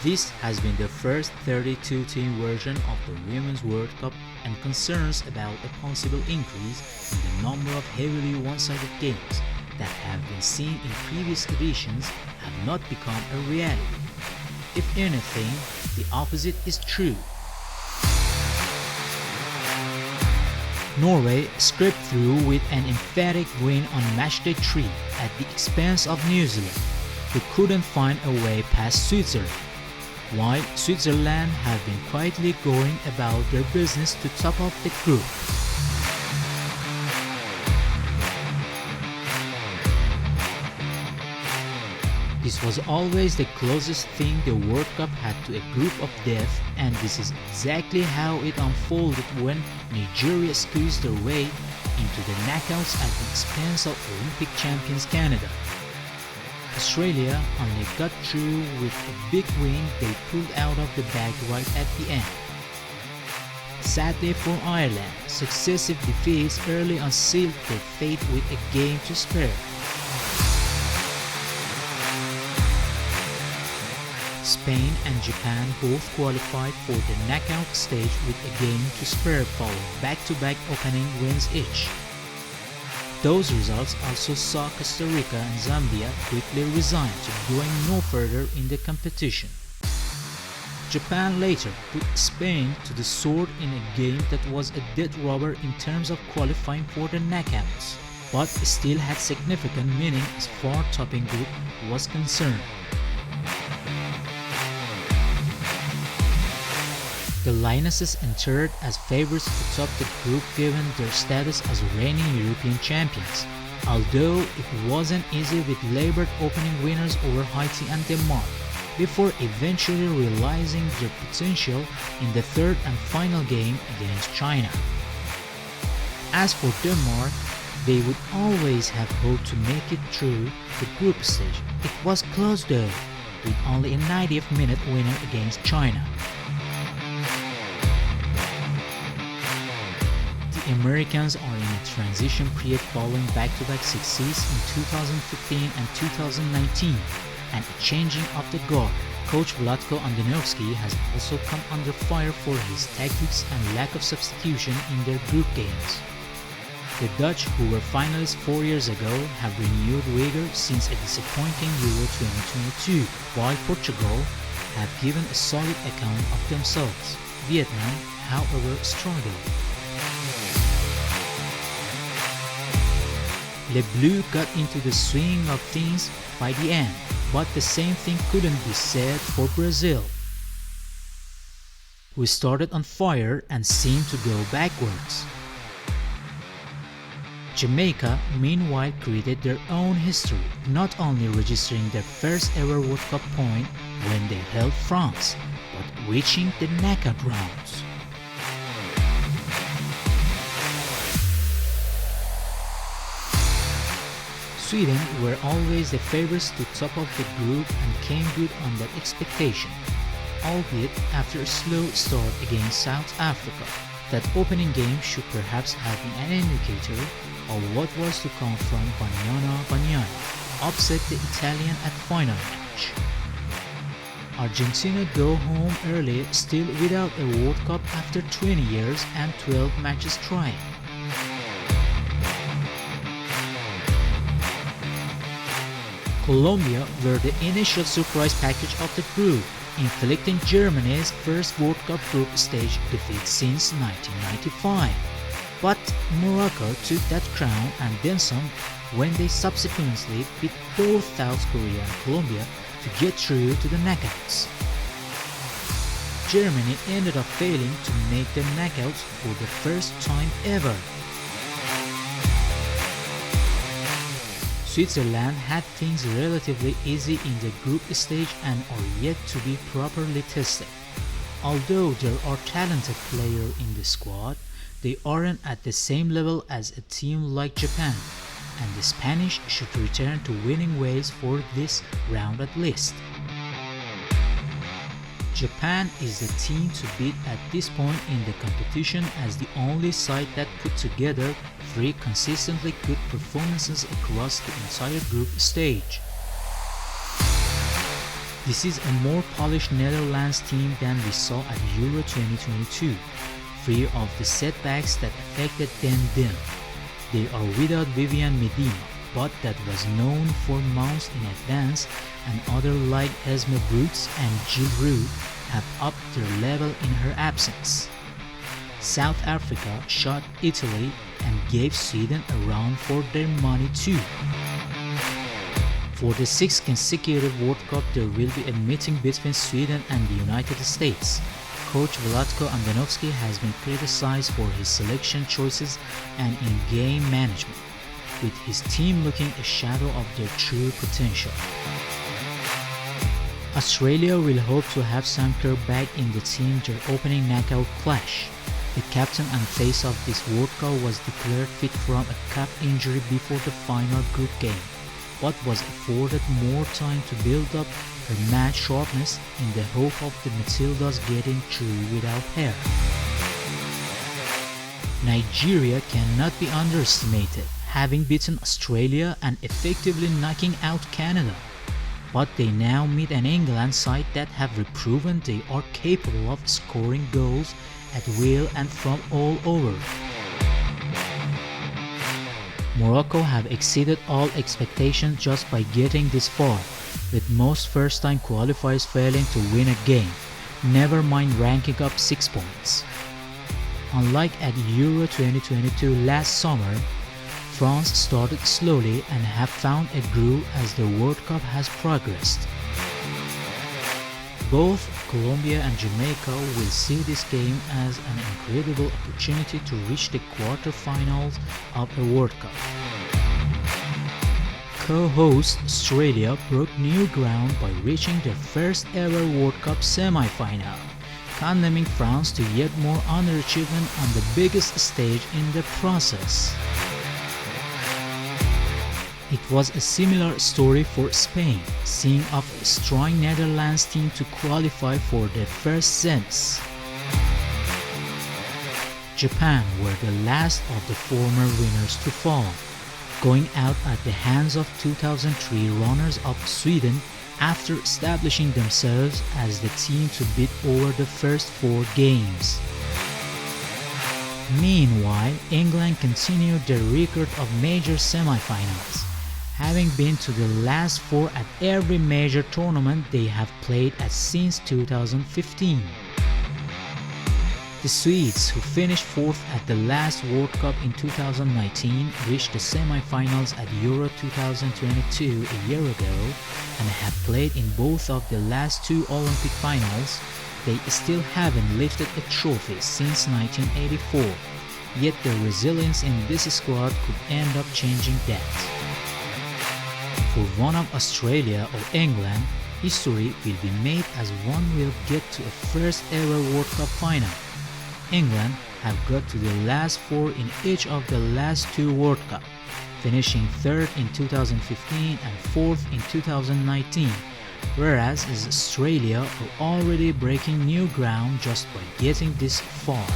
This has been the first 32-team version of the Women's World Cup, and concerns about a possible increase in the number of heavily one-sided games that have been seen in previous editions have not become a reality. If anything, the opposite is true. Norway scraped through with an emphatic win on matchday 3 at the expense of New Zealand, who couldn't find a way past Switzerland, while Switzerland have been quietly going about their business to top of the group. This was always the closest thing the World Cup had to a group of death, and this is exactly how it unfolded when Nigeria squeezed their way into the knockouts at the expense of Olympic champions Canada. Australia only got through with a big win they pulled out of the bag right at the end. Sadly for Ireland, successive defeats early on sealed their fate with a game to spare. Spain and Japan both qualified for the knockout stage with a game to spare following back-to-back opening wins each. Those results also saw Costa Rica and Zambia quickly resign to going no further in the competition. Japan later put Spain to the sword in a game that was a dead rubber in terms of qualifying for the knockouts, but still had significant meaning as far topping group was concerned. The lionesses entered as favorites to top the group given their status as reigning European champions, although it wasn't easy with labored opening winners over Haiti and Denmark, before eventually realizing their potential in the third and final game against China. As for Denmark, they would always have hoped to make it through the group stage. It was close though, with only a 90th minute winner against China. The Americans are in a transition period following back-to-back success in 2015 and 2019, and a changing of the guard. Coach Vlatko Andonovski has also come under fire for his tactics and lack of substitution in their group games. The Dutch, who were finalists 4 years ago, have renewed vigor since a disappointing Euro 2022, while Portugal have given a solid account of themselves. Vietnam, however, struggled. Les Bleus got into the swing of things by the end, but the same thing couldn't be said for Brazil, who started on fire and seemed to go backwards. Jamaica, meanwhile, created their own history, not only registering their first ever World Cup point when they held France, but reaching the knockout rounds. Sweden were always the favorites to top of the group and came good on that expectation, albeit after a slow start against South Africa. That opening game should perhaps have been an indicator of what was to come from Banyana upset the Italian at final match. Argentina go home early, still without a World Cup after 20 years and 12 matches trying. Colombia were the initial surprise package of the group, inflicting Germany's first World Cup group stage defeat since 1995. But Morocco took that crown and then some when they subsequently beat both South Korea and Colombia to get through to the knockouts. Germany ended up failing to make the knockouts for the first time ever. Switzerland had things relatively easy in the group stage and are yet to be properly tested. Although there are talented players in the squad, they aren't at the same level as a team like Japan, and the Spanish should return to winning ways for this round at least. Japan is the team to beat at this point in the competition as the only side that put together 3 consistently good performances across the entire group stage. This is a more polished Netherlands team than we saw at Euro 2022, free of the setbacks that affected them then. They are without Vivian Medina, but that was known for months in advance, and others like Esme Brooks and Jill Root have upped their level in her absence. South Africa shot Italy and gave Sweden a run for their money too. For the 6th consecutive World Cup, there will be a meeting between Sweden and the United States. Coach Vlatko Andonovski has been criticized for his selection choices and in-game management, with his team looking a shadow of their true potential. Australia will hope to have Sam Kerr back in the team their opening knockout clash. The captain and face of this World Cup was declared fit from a calf injury before the final group game, but was afforded more time to build up her match sharpness in the hope of the Matildas getting through without her. Nigeria cannot be underestimated, having beaten Australia and effectively knocking out Canada. But they now meet an England side that have proven they are capable of scoring goals at will and from all over. Morocco have exceeded all expectations just by getting this far, with most first-time qualifiers failing to win a game, never mind ranking up 6 points. Unlike at Euro 2022 last summer, France started slowly and have found a groove as the World Cup has progressed. Both Colombia and Jamaica will see this game as an incredible opportunity to reach the quarterfinals of a World Cup. Co-host Australia broke new ground by reaching their first ever World Cup semi-final, condemning France to yet more underachievement on the biggest stage in the process. It was a similar story for Spain, seeing off a strong Netherlands team to qualify for their first sense. Japan were the last of the former winners to fall, going out at the hands of 2003 runners-up Sweden after establishing themselves as the team to beat over the first 4 games. Meanwhile, England continued their record of major semi-finals, having been to the last 4 at every major tournament they have played at since 2015. The Swedes, who finished 4th at the last World Cup in 2019, reached the semi-finals at Euro 2022 a year ago and have played in both of the last 2 Olympic finals. They still haven't lifted a trophy since 1984, yet their resilience in this squad could end up changing that. For one of Australia or England, history will be made as one will get to a first ever World Cup final. England have got to the last 4 in each of the last 2 World Cup, finishing 3rd in 2015 and 4th in 2019, whereas Australia are already breaking new ground just by getting this far.